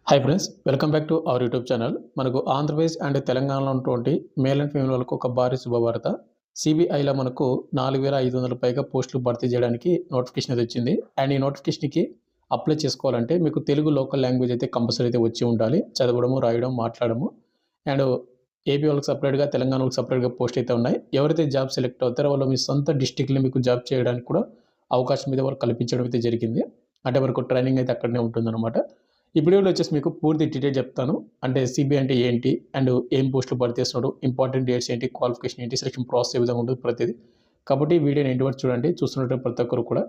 Hi friends, welcome back to our YouTube channel. మనకు Andhra Pradesh and తెలంగాణలో ఉన్నటువంటి మేల్ అండ్ ఫీమేల్ వాళ్ళకు ఒక భారీ శుభవార్త. సిబిఐలో మనకు 4500 పైగా పోస్టులు భర్తీ చేయడానికి నోటిఫికేషన్ అయితే వచ్చింది. అండ్ ఈ నోటిఫికేషన్కి అప్లై చేసుకోవాలంటే మీకు తెలుగు లోకల్ లాంగ్వేజ్ అయితే కంపల్సరీ అయితే వచ్చి ఉండాలి. చదవడము, రాయడం, మాట్లాడము. అండ్ ఏపీ వాళ్ళకి సపరేట్గా, తెలంగాణ వాళ్ళకి సపరేట్గా పోస్ట్ అయితే ఉన్నాయి. ఎవరైతే జాబ్ సెలెక్ట్ అవుతారో వాళ్ళు మీ సొంత డిస్టిక్లో మీకు జాబ్ చేయడానికి కూడా అవకాశం మీద వాళ్ళు కల్పించడం అయితే జరిగింది. అంటే మనకు ట్రైనింగ్ అయితే అక్కడనే ఉంటుందన్నమాట. ఈ వీడియోలో వచ్చేసి మీకు పూర్తి డీటెయిల్ చెప్తాను. అంటే సిబిఐ అంటే ఏంటి, అండ్ ఏం పోస్టులు భర్తీ చేస్తున్నాడు, ఇంపార్టెంట్ డేట్స్ ఏంటి, క్వాలిఫికేషన్ ఏంటి, సెలక్షన్ ప్రాసెస్ ఏ విధంగా ఉంటుంది ప్రతిదీ. కాబట్టి వీడియోని ఎండ్ వరకు చూడండి, చూస్తున్నట్టు ప్రతి ఒక్కరు కూడా.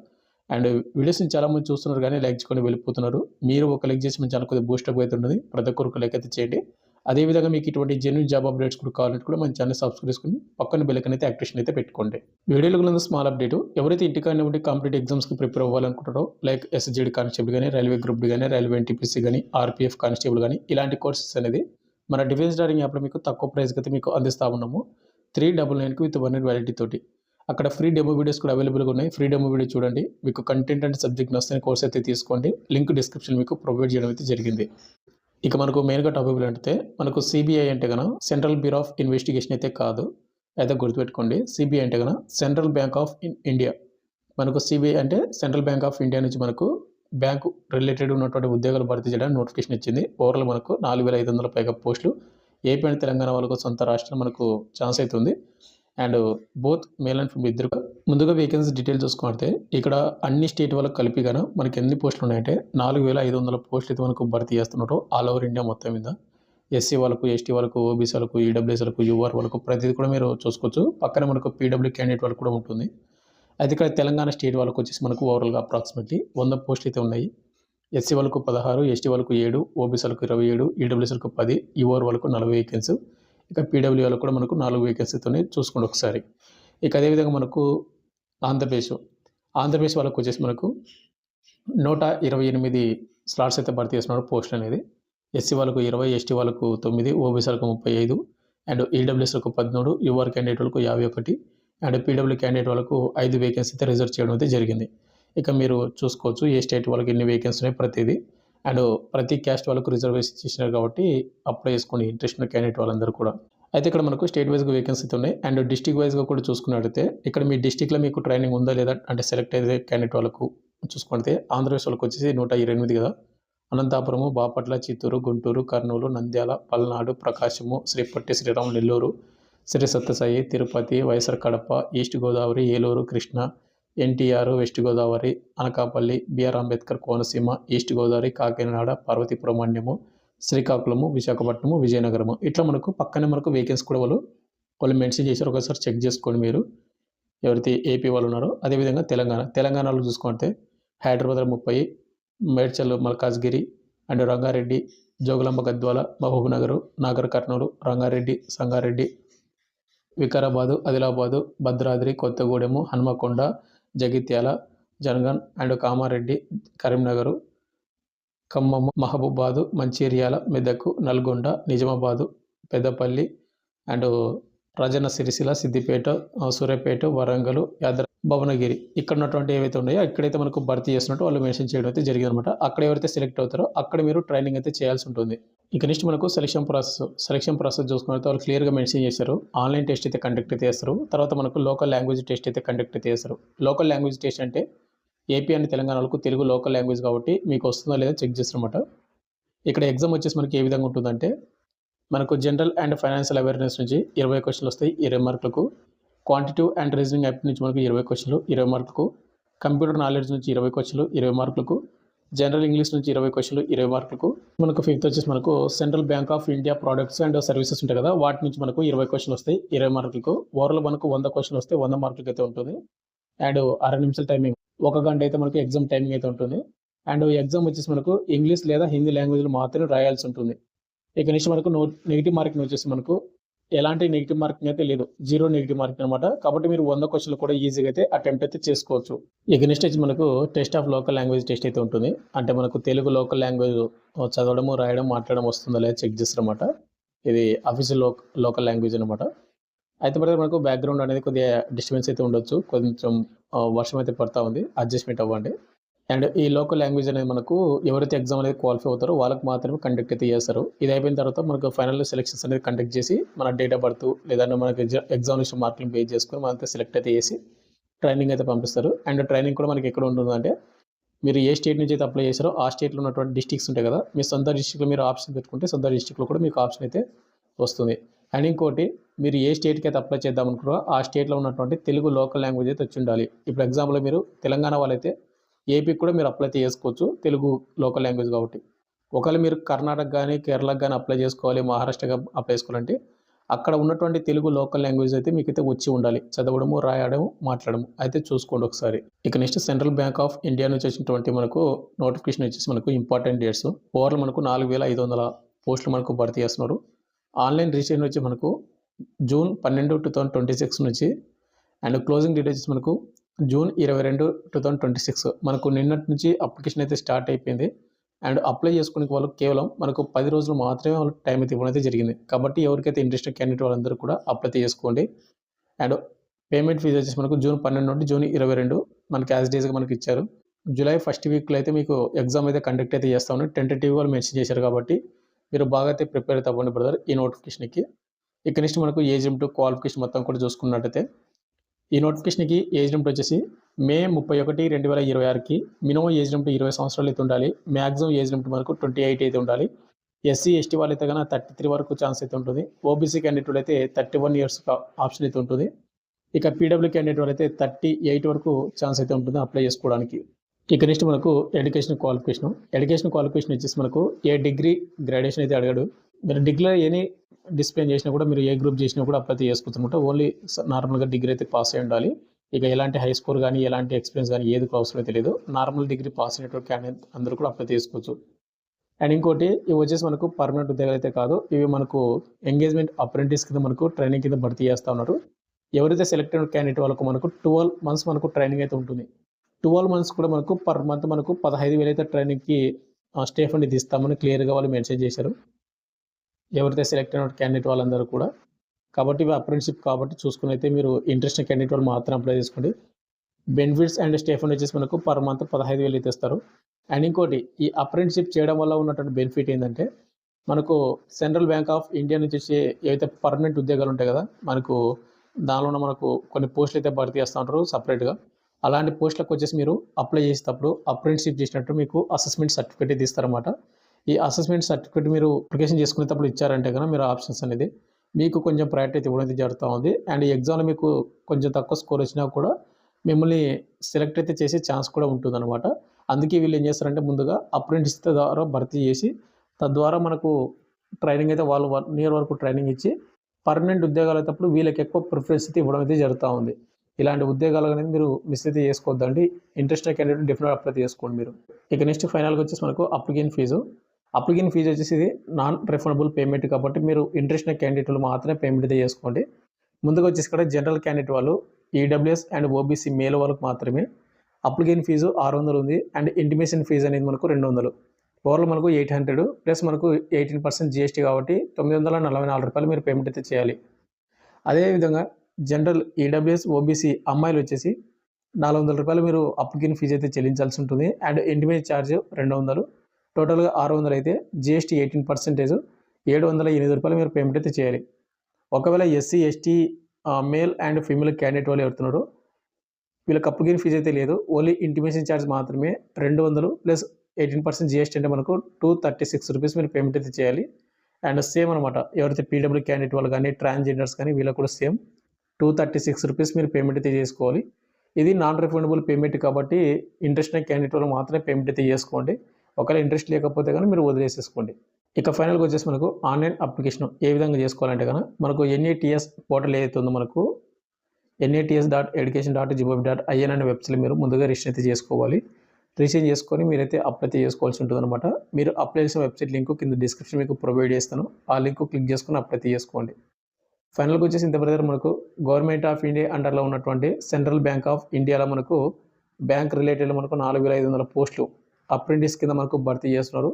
అండ్ వీడియోస్ని చాలామంది చూస్తున్నారు కానీ లైక్ చేసుకొని వెళ్ళిపోతున్నారు. మీరు ఒక లైక్ చేసి మన ఛానల్ కొద్దిగా బూస్టప్ అయితే ఉంటుంది. ప్రతి ఒక్కరికి లైక్ అయితే చేయండి. అదేవిధంగా మీకు ఇటువంటి జెన్యూన్ జాబ్ అప్డేట్స్ కూడా కావాలంటే కూడా మన ఛానల్ సబ్స్క్రైబ్ చేసుకుని పక్కన బెల్ ఐకాన్ అయితే యాక్టివేషన్ అయితే పెట్టుకోండి. వీడియోలో ఉన్న స్మాల్ అప్డేట్, ఎవరైతే ఇంటికాడ ఉండి కాంపిటేటివ్ ఎగ్జామ్స్కి ప్రిపేర్ అవ్వాలనుకుంటారో, లైక్ ఎస్జిడి కానిస్టేబుల్ కానీ, రైల్వే గ్రూప్ డి కానీ, రైల్వే ఎన్టీపీసీ కానీ, ఆర్పీఎఫ్ కానిస్టేబుల్ కానీ, ఇలాంటి కోర్సెస్ అనేది మన డిఫెన్స్ డారింగ్ యాప్లో మీకు తక్కువ ప్రైస్కి అయితే మీకు అందిస్తూ ఉన్నాము. 399కి విత్ 1 year వ్యాలిడిటీ తోటి. అక్కడ ఫ్రీ డెమో వీడియోస్ కూడా అవైలబుల్గా ఉన్నాయి. ఫ్రీ డెమో వీడియో చూడండి. మీకు కంటెంట్ అండ్ సబ్జెక్ట్ నచ్చిన కోర్స్ అయితే తీసుకోండి. లింక్ డిస్క్రిప్షన్ మీకు ప్రొవైడ్ చేయడం అయితే జరిగింది. ఇక మనకు మెయిన్గా టాపిక్ అంటే మనకు సిబిఐ అంటే కనుక సెంట్రల్ బ్యూరో ఆఫ్ ఇన్వెస్టిగేషన్ అయితే కాదు, అయితే గుర్తుపెట్టుకోండి. సిబిఐ అంటే కనుక సెంట్రల్ బ్యాంక్ ఆఫ్ ఇండియా. మనకు సిబిఐ అంటే సెంట్రల్ బ్యాంక్ ఆఫ్ ఇండియా నుంచి మనకు బ్యాంకు రిలేటెడ్ ఉన్నటువంటి ఉద్యోగాలు భర్తీ చేయడానికి నోటిఫికేషన్ ఇచ్చింది. ఓవరాల్ మనకు 4500 పైగా పోస్టులు. ఏపీ అండ్ తెలంగాణ వాళ్ళకు సొంత రాష్ట్రం మనకు ఛాన్స్ అయితే ఉంది. And both male and female ఇద్దరు. ముందుగా వేకెన్సీ డీటెయిల్ చూసుకుంటే ఇక్కడ అన్ని స్టేట్ వాళ్ళకి కలిపి గాను మనకి ఎన్ని పోస్టులు ఉన్నాయంటే 4500 పోస్టులు అయితే మనకు భర్తీ చేస్తున్నారు ఆల్ ఓవర్ ఇండియా మొత్తం మీద. ఎస్సీ వాళ్ళకు, ఎస్టీ వాళ్ళకు, ఓబీసీ వాళ్ళకు, ఈడబ్ల్యూఎస్ వాళ్ళకు, యూఆర్ వాళ్ళకు ప్రతిదీ కూడా మీరు చూసుకోవచ్చు. పక్కన మనకు పీడబ్ల్యూ క్యాండిడేట్ వాళ్ళకు కూడా ఉంటుంది. అయితే ఇక్కడ తెలంగాణ స్టేట్ వాళ్ళకు వచ్చేసి మనకు ఓవరాల్గా అప్రాక్సిమేట్లీ 100 పోస్టులు అయితే ఉన్నాయి. ఎస్సీ వాళ్ళకు 16, ఎస్టీ వాళ్ళకు 7, ఓబీసీ వాళ్ళకు 27, ఈడబ్ల్యూఎస్ వాళ్ళకు 10, యూఆర్ వాళ్ళకు 40 వేకెన్సీ. ఇక పీడబ్ల్యూ వాళ్ళకు కూడా మనకు 4 వేకెన్సీతో చూసుకోండి ఒకసారి. ఇక అదేవిధంగా మనకు ఆంధ్రప్రదేశ్ వాళ్ళకు వచ్చేసి మనకు 128 స్లాట్స్ అయితే భర్తీ చేస్తున్నారు పోస్ట్ అనేది. ఎస్సీ వాళ్ళకు 20, ఎస్టీ వాళ్ళకు 9, ఓబీసీ వాళ్ళకు 35, అండ్ ఈడబ్ల్యూఎస్ వాళ్ళకు 13, యూఆర్ క్యాండిడేట్ వాళ్ళకు 51, అండ్ పీడబ్ల్యూ క్యాండిడేట్ వాళ్ళకు 5 వేకెన్సీ అయితే రిజర్వ్ చేయడం అయితే జరిగింది. ఇక మీరు చూసుకోవచ్చు ఏ స్టేట్ వాళ్ళకి ఎన్ని వేకెన్సీ ఉన్నాయి ప్రతిదీ. అండ్ ప్రతి క్యాస్ట్ వాళ్ళకు రిజర్వేషన్ చేసినారు కాబట్టి అప్లై చేసుకుని ఇంట్రెస్ట్ ఉన్న క్యాండిడేట్ వాళ్ళందరూ కూడా. అయితే ఇక్కడ మనకు స్టేట్ వైజ్గా వేకెన్సీ ఉన్నాయి. అండ్ డిస్టిక్ వైజ్గా కూడా చూసుకున్నట్లయితే ఇక్కడ మీ డిస్టిక్లో మీకు ట్రైనింగ్ ఉందా లేదా అంటే సెలెక్ట్ అయితే క్యాండిడేట్ వాళ్ళకు చూసుకుంటే ఆంధ్రప్రదేశ్ వాళ్ళకి వచ్చేసి 128 కదా. Anantapuramu, Bapatla, Chittoor, Guntur, Kurnool, Nandyal, Palnadu, Prakasam, Sripotti, Sriram, Nellore, Sri Sathyasai, Tirupati, YSR Kadapa, east Godavari, Eluru, Krishna, NTR, west Godavari, Anakapalli, BR Ambedkar, Konaseema, east Godavari, Kakinada, Parvathipuram, Manyam, Srikakulam, Visakhapatnam, Vizianagaram, ఇట్లా మనకు పక్కనే మనకు వేకెన్సీ కూడా వాళ్ళు మెన్షన్ చేశారు. ఒకసారి చెక్ చేసుకోండి మీరు ఎవరైతే ఏపీ వాళ్ళు ఉన్నారో. అదేవిధంగా తెలంగాణలో చూసుకుంటే Hyderabad 30, Medchal, Malkajgiri, and Rangareddy, Jogulamba Gadwal, Mahabubnagar, Nagar Kurnool, Rangareddy, Sangareddy, Vikarabad, Adilabad, Bhadradri, Kothagudem, Hanamkonda, Jagtial, Jangaon, and Kamareddy, Karimnagar, Khammam, Mahabubabad, Mancherial, Medak, Nalgonda, Nizamabad, Peddapalli, and Rajanna Sircilla, Siddipet, Suryapet, Warangal, Bhuvanagiri, ఇక్కడ ఉన్నటువంటి ఏవైతే ఉన్నాయో ఇక్కడైతే మనకు భర్తీ చేస్తున్నట్టు వాళ్ళు మెన్షన్ చేయడం అయితే జరిగింది అనమాట. అక్కడ ఎవరైతే సెలెక్ట్ అవుతారో అక్కడ మీరు ట్రైనింగ్ అయితే చేయాల్సి ఉంటుంది. ఇక నెక్స్ట్ మనకు సెలక్షన్ ప్రాసెస్ చూసుకున్నట్టు వాళ్ళు క్లియర్గా మెన్షన్ చేశారు. ఆన్లైన్ టెస్ట్ అయితే కండక్ట్ అయితే చేస్తారు. తర్వాత మనకు లోకల్ లాంగ్వేజ్ టెస్ట్ అయితే కండక్ట్ అయితే చేస్తారు. లోకల్ లాంగ్వేజ్ టెస్ట్ అంటే ఏపీ అండ్ తెలంగాణకు తెలుగు లోకల్ లాంగ్వేజ్ కాబట్టి మీకు వస్తుందా లేదా చెక్ చేస్తారన్నమాట. ఇక్కడ ఎగ్జామ్ వచ్చేసి మనకి ఏ విధంగా ఉంటుందంటే మనకు జనరల్ అండ్ ఫైనాన్షియల్ అవేర్నెస్ నుంచి 20 క్వశ్చన్లు వస్తాయి 20 మార్కులకు. క్వాంటిటివ్ అండ్ రీజనింగ్ యాప్ట్ నుంచి మనకు 20 క్వశ్చన్లు 20 మార్కులకు. కంప్యూటర్ నాలెడ్జ్ నుంచి 20 క్వశ్చన్లు 20 మార్కులకు. జనరల్ ఇంగ్లీష్ నుంచి 20 క్వశ్చన్లు 20 మార్కులకు. మనకు ఫిఫ్త్ వచ్చేసి మనకు central bank of India products and services ఉంటాయి కదా, వాటి నుంచి మనకు 20 క్వశ్చన్లు వస్తాయి 20 మార్కులకు. ఓవరాల్ మనకు 100 క్వశ్చన్లు వస్తే 100 మార్కులకి అయితే ఉంటుంది. అండ్ 6 నిమిషాల టైమింగ్, 1 గంట అయితే మనకు ఎగ్జామ్ టైమింగ్ అయితే ఉంటుంది. అండ్ ఎగ్జామ్ వచ్చేసి మనకు ఇంగ్లీష్ లేదా హిందీ లాంగ్వేజ్లో మాత్రమే రాయాల్సి ఉంటుంది. ఇక నుంచి మనకు నెగిటివ్ మార్కింగ్ వచ్చేసి మనకు ఎలాంటి నెగిటివ్ మార్కింగ్ అయితే లేదు, 0 నెగిటివ్ మార్కింగ్ అనమాట. కాబట్టి మీరు 100 క్వశ్చన్లు కూడా ఈజీగా అయితే అటెంప్ట్ అయితే చేసుకోవచ్చు. ఇక నెక్స్ట్ వచ్చి మనకు test of local language test అయితే ఉంటుంది. అంటే మనకు తెలుగు లోకల్ లాంగ్వేజ్ చదవడము, రాయడం, మాట్లాడడం వస్తుందా లేదా చెక్ చేస్తారన్నమాట. ఇది అఫీషియల్ లోకల్ లాంగ్వేజ్ అనమాట. అయితే మనకు బ్యాక్గ్రౌండ్ అనేది కొద్దిగా డిస్టర్బెన్స్ అయితే ఉండొచ్చు, కొంచెం వర్షం అయితే పడతా ఉంది, అడ్జస్ట్మెంట్ అవ్వండి. అండ్ ఈ లోకల్ లాంగ్వేజ్ అనేది మనకు ఎవరైతే ఎగ్జామ్ అనేది క్వాలిఫై అవుతారో వాళ్ళకి మాత్రమే కండక్ట్ అయితే చేస్తారు. ఇది అయిపోయిన తర్వాత మనకు ఫైనల్ సెలెక్షన్స్ అనేది కండక్ట్ చేసి మన డేట్ ఆఫ్ బర్త్ లేదంటే మనకి ఎగ్జామినేషన్ మార్కులను బేస్ చేసుకొని మనతో సెలెక్ట్ అయితే చేసి ట్రైనింగ్ అయితే పంపిస్తారు. అండ్ ట్రైనింగ్ కూడా మనకి ఎక్కడ ఉంటుందంటే మీరు ఏ స్టేట్ నుంచి అయితే అప్లై చేశారో ఆ స్టేట్లో ఉన్నటువంటి డిస్ట్రిక్ట్స్ ఉంటాయి కదా, మీ సొంత డిస్ట్రిక్ట్లో మీరు ఆప్షన్ పెట్టుకుంటే సొంత డిస్ట్రిక్ట్లో కూడా మీకు ఆప్షన్ అయితే వస్తుంది. అండ్ ఇంకోటి, మీరు ఏ స్టేట్కి అయితే అప్లై చేద్దాం అనుకున్నారో ఆ స్టేట్లో ఉన్నటువంటి తెలుగు లోకల్ లాంగ్వేజ్ అయితే వచ్చి ఉండాలి. ఇప్పుడు ఎగ్జాంపుల్ మీరు తెలంగాణ వాళ్ళైతే ఏపీకి కూడా మీరు అప్లై చేసుకోవచ్చు తెలుగు లోకల్ లాంగ్వేజ్ కాబట్టి. ఒకవేళ మీరు కర్ణాటక కానీ కేరళకు కానీ అప్లై చేసుకోవాలి, మహారాష్ట్రగా అప్లై చేసుకోవాలంటే అక్కడ ఉన్నటువంటి తెలుగు లోకల్ లాంగ్వేజ్ అయితే మీకైతే వచ్చి ఉండాలి, చదవడము రాయడము మాట్లాడము అయితే చూసుకోండి ఒకసారి. ఇక next central bank of India నుంచి వచ్చినటువంటి మనకు నోటిఫికేషన్ వచ్చేసి మనకు ఇంపార్టెంట్ డేట్స్. ఓవర్లో మనకు 4500 పోస్టులు మనకు భర్తీ చేస్తున్నారు. ఆన్లైన్ రిజిస్ట్రేషన్ వచ్చి మనకు జూన్ 12, 2026 నుంచి అండ్ క్లోజింగ్ డేట్ వచ్చేసి మనకు జూన్ 22, 2026. మనకు నిన్నటి నుంచి అప్లికేషన్ అయితే స్టార్ట్ అయిపోయింది. అండ్ అప్లై చేసుకునే వాళ్ళు కేవలం మనకు 10 రోజులు మాత్రమే వాళ్ళకి టైం అయితే ఇవ్వడం అయితే జరిగింది. కాబట్టి ఎవరికైతే ఇంట్రెస్ట్ క్యాండిడేట్ వాళ్ళందరూ కూడా అప్లై చేసుకోండి. అండ్ పేమెంట్ ఫీజు వచ్చేసి మనకు జూన్ 12 నుండి జూన్ 22 మనకి యాజ్ డేస్గా మనకి ఇచ్చారు. జూలై ఫస్ట్ వీక్లో అయితే మీకు ఎగ్జామ్ అయితే కండక్ట్ అయితే చేస్తామని టెంటేటివ్గా వాళ్ళు మెన్షన్ చేశారు. కాబట్టి మీరు బాగా అయితే ప్రిపేర్ అయితే అవ్వండి బ్రదర్ ఈ నోటిఫికేషన్కి. ఇక నెక్స్ట్ మనకు ఏజ్ లిమిట్ క్వాలిఫికేషన్ మొత్తం కూడా చూసుకున్నట్టయితే ఈ నోటిఫికేషన్కి ఏజ్ లిమిట్ వచ్చేసి మే 31, 2026కి మినిమం ఏజ్ లిమిట్ 20 సంవత్సరాలు అయితే ఉండాలి. మ్యాక్సిమం ఏజ్ లిమిట్ మనకు 28 అయితే ఉండాలి. ఎస్సీ ఎస్టీ వాళ్ళు అయితే కన్నా 33 వరకు ఛాన్స్ అయితే ఉంటుంది. ఓబీసీ క్యాండిడేట్ అయితే 31 ఇయర్స్ ఆప్షన్ అయితే ఉంటుంది. ఇక పీడబ్ల్యూ క్యాండిడేట్ వాళ్ళు అయితే 38 వరకు ఛాన్స్ అయితే ఉంటుంది అప్లై చేసుకోవడానికి. ఇక నెక్స్ట్ మనకు ఎడ్యుకేషన్ క్వాలిఫికేషన్ వచ్చేసి మనకు ఏ డిగ్రీ గ్రాడ్యుయేషన్ అయితే అడిగాడు. మీరు డిగ్రీలో ఎనీ డిసిప్లిన్ చేసినా కూడా మీరు ఏ గ్రూప్ చేసినా కూడా అప్లై చేసుకుంటున్నట్టు ఓన్లీ నార్మల్గా డిగ్రీ అయితే పాస్ అయి ఉండాలి. ఇక ఎలాంటి హై స్కోర్ కానీ ఎలాంటి ఎక్స్పీరియన్స్ కానీ ఏది అవసరం అయితే లేదు. నార్మల్ డిగ్రీ పాస్ అయినటువంటి క్యాండిడేట్ అందరూ కూడా అప్లై చేసుకోవచ్చు. అండ్ ఇంకోటి, ఇవి వచ్చేసి మనకు పర్మనెంట్ ఉద్యోగాలు అయితే కాదు, ఇవి మనకు ఎంగేజ్మెంట్ అప్రెంటిస్ కింద మనకు ట్రైనింగ్ కింద భర్తీ చేస్తూ ఉన్నారు. ఎవరైతే సెలెక్టెడ్ క్యాండిడేట్ వాళ్ళకు మనకు 12 months మనకు ట్రైనింగ్ అయితే ఉంటుంది. 12 months కూడా మనకు పర్ మంత్ మనకు 15,000 అయితే ట్రైనింగ్కి స్టే ఫండ్ ఇది ఇస్తామని క్లియర్గా వాళ్ళు మెన్షన్ చేశారు ఎవరైతే సెలెక్ట్ అయిన క్యాండిడేట్ వాళ్ళందరూ కూడా. కాబట్టి ఇవి అప్రెంటిషిప్ కాబట్టి చూసుకుని అయితే మీరు ఇంట్రెస్ట్ క్యాండిడేట్ వాళ్ళు మాత్రం అప్లై చేసుకోండి. బెనిఫిట్స్ అండ్ స్టే ఫండ్ వచ్చేసి మనకు పర్ మంత్ 15,000 అయితే ఇస్తారు. అండ్ ఇంకోటి, ఈ అప్రెంటిషిప్ చేయడం వల్ల ఉన్నటువంటి బెనిఫిట్ ఏంటంటే మనకు సెంట్రల్ బ్యాంక్ ఆఫ్ ఇండియా నుంచి వచ్చే ఏవైతే పర్మనెంట్ ఉద్యోగాలు ఉంటాయి కదా, మనకు దానిలో మనకు కొన్ని పోస్టులు అయితే భర్తీ చేస్తూ ఉంటారు సపరేట్గా. అలాంటి పోస్టులకు వచ్చేసి మీరు అప్లై చేసేటప్పుడు అప్రెంటిషిప్ చేసినట్టు మీకు అసెస్మెంట్ సర్టిఫికేట్ అయితే ఇస్తారన్నమాట. ఈ అసెస్మెంట్ సర్టిఫికేట్ మీరు అప్లికేషన్ చేసుకునేటప్పుడు ఇచ్చారంటే కనుక మీరు ఆప్షన్స్ అనేది మీకు కొంచెం ప్రయారిటీ అయితే ఇవ్వడం జరుగుతూ ఉంది. అండ్ ఈ ఎగ్జామ్లో మీకు కొంచెం తక్కువ స్కోర్ వచ్చినా కూడా మిమ్మల్ని సెలెక్ట్ అయితే చేసే ఛాన్స్ కూడా ఉంటుందన్నమాట. అందుకే వీళ్ళు ఏం చేస్తారంటే ముందుగా అప్రెంటిస్ ద్వారా భర్తీ చేసి తద్వారా మనకు ట్రైనింగ్ అయితే వాళ్ళు 1 year వరకు ట్రైనింగ్ ఇచ్చి పర్మనెంట్ ఉద్యోగాలు అయినప్పుడు వీళ్ళకి ఎక్కువ ప్రిఫరెన్స్ అయితే ఇవ్వడం అయితే జరుగుతూ ఉంది. ఇలాంటి ఉద్యోగాలు అనేది మీరు మిస్ అయితే చేసుకోవద్దండి. ఇంట్రెస్ట్ క్యాండిడేట్ డెఫినెట్ అప్లై చేసుకోండి మీరు. ఇక నెక్స్ట్ ఫైనల్గా వచ్చేసి మనకు అప్లికేషన్ ఫీజు వచ్చేసి ఇది నాన్ రిఫండబుల్ పేమెంట్ కాబట్టి మీరు ఇంట్రెస్ట్ క్యాండిడేట్లు మాత్రమే పేమెంట్ అయితే చేసుకోండి. ముందుగా వచ్చేసి ఇక్కడ జనరల్ క్యాండిడేట్ వాళ్ళు ఈడబ్ల్యూఎస్ అండ్ ఓబీసీ మేల్ వాళ్ళకు మాత్రమే అప్లికేషన్ ఫీజు 600 ఉంది. అండ్ ఇంటిమేషన్ ఫీజు అనేది మనకు 200. ఓవర్లో మనకు 800 ప్లస్ మనకు 18% జిఎస్టీ కాబట్టి 944 రూపాయలు మీరు పేమెంట్ అయితే చేయాలి. అదేవిధంగా జనరల్ ఈడబ్ల్యూఎస్ ఓబీసీ అమ్మాయిలు వచ్చేసి 400 రూపాయలు మీరు అప్లికేషన్ ఫీజు అయితే చెల్లించాల్సి ఉంటుంది. అండ్ ఇంటిమేషన్ ఛార్జ్ 200, టోటల్గా 600 అయితే జిఎస్టీ 18% 708 రూపాయలు మీరు పేమెంట్ అయితే చేయాలి. ఒకవేళ SC ST male and female candidate వాళ్ళు ఎవరుతున్నారో వీళ్ళకి అప్లికేషన్ ఫీజు అయితే లేదు, ఓన్లీ ఇంటిమేషన్ ఛార్జ్ మాత్రమే 200 ప్లస్ 18% జిఎస్టీ అంటే మనకు 236 రూపీస్ మీరు పేమెంట్ అయితే చేయాలి. అండ్ సేమ్ అనమాట, ఎవరైతే పీడబ్ల్యూ క్యాండిడేట్ వాళ్ళు కానీ ట్రాన్స్జెండర్స్ కానీ వీళ్ళకి కూడా సేమ్ 236 రూపీస్ మీరు పేమెంట్ అయితే చేసుకోవాలి. ఇది నాన్ రిఫండబుల్ పేమెంట్ కాబట్టి ఇంట్రెస్ట్ క్యాండిడేట్ వాళ్ళు మాత్రమే పేమెంట్ అయితే చేసుకోండి. ఒకవేళ ఇంట్రెస్ట్ లేకపోతే కానీ మీరు వదిలేసేసుకోండి. ఇక ఫైనల్గా వచ్చేసి మనకు ఆన్లైన్ అప్లికేషన్ ఏ విధంగా చేసుకోవాలంటే కనుక మనకు ఎన్ఏటిఎస్ పోర్టల్ ఏదైతే ఉందో మనకు NATS.education.gov.in అనే వెబ్సైట్లో మీరు ముందుగా రిజిస్టర్ అయితే చేసుకోవాలి. రిజిస్టర్ చేసుకొని మీరైతే అప్లై చేసుకోవాల్సి ఉంటుంది అనమాట. మీరు అప్లై చేసిన వెబ్సైట్ లింక్ కింద డిస్క్రిప్షన్ మీకు ప్రొవైడ్ చేస్తాను, ఆ లింక్ క్లిక్ చేసుకొని అప్లై చేసుకోండి. ఫైనల్గా వచ్చేసి ఇంత బ్రదర్ మనకు గవర్నమెంట్ ఆఫ్ ఇండియా అండర్లో ఉన్నటువంటి సెంట్రల్ బ్యాంక్ ఆఫ్ ఇండియాలో మనకు బ్యాంక్ రిలేటెడ్ మనకు 4500 పోస్టులు అప్రెంటిస్ కింద మనకు భర్తీ చేస్తున్నారు.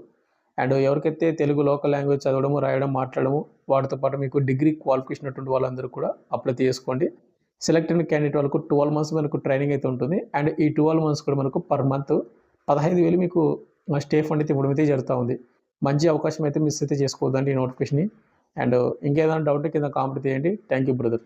అండ్ ఎవరికైతే తెలుగు లోకల్ లాంగ్వేజ్ చదవడము రాయడం మాట్లాడము వాటితో పాటు మీకు డిగ్రీ క్వాలిఫికేషన్ ఉన్నటువంటి వాళ్ళందరూ కూడా అప్లై చేసుకోండి. సెలెక్ట్ అయిన క్యాండిడేట్ వాళ్ళకు 12 months మనకు ట్రైనింగ్ అయితే ఉంటుంది. అండ్ ఈ 12 months కూడా మనకు పర్ మంత్ 15,000 మీకు స్టే ఫండ్ అయితే ఇవ్వడం అయితే జరుగుతూ ఉంది. మంచి అవకాశం అయితే మిస్ అయితే చేసుకోవద్దండి ఈ నోటిఫికేషన్‌ని. అండ్ ఇంకేదైనా డౌట్ కింద కామెంట్ చేయండి. Thank you brother.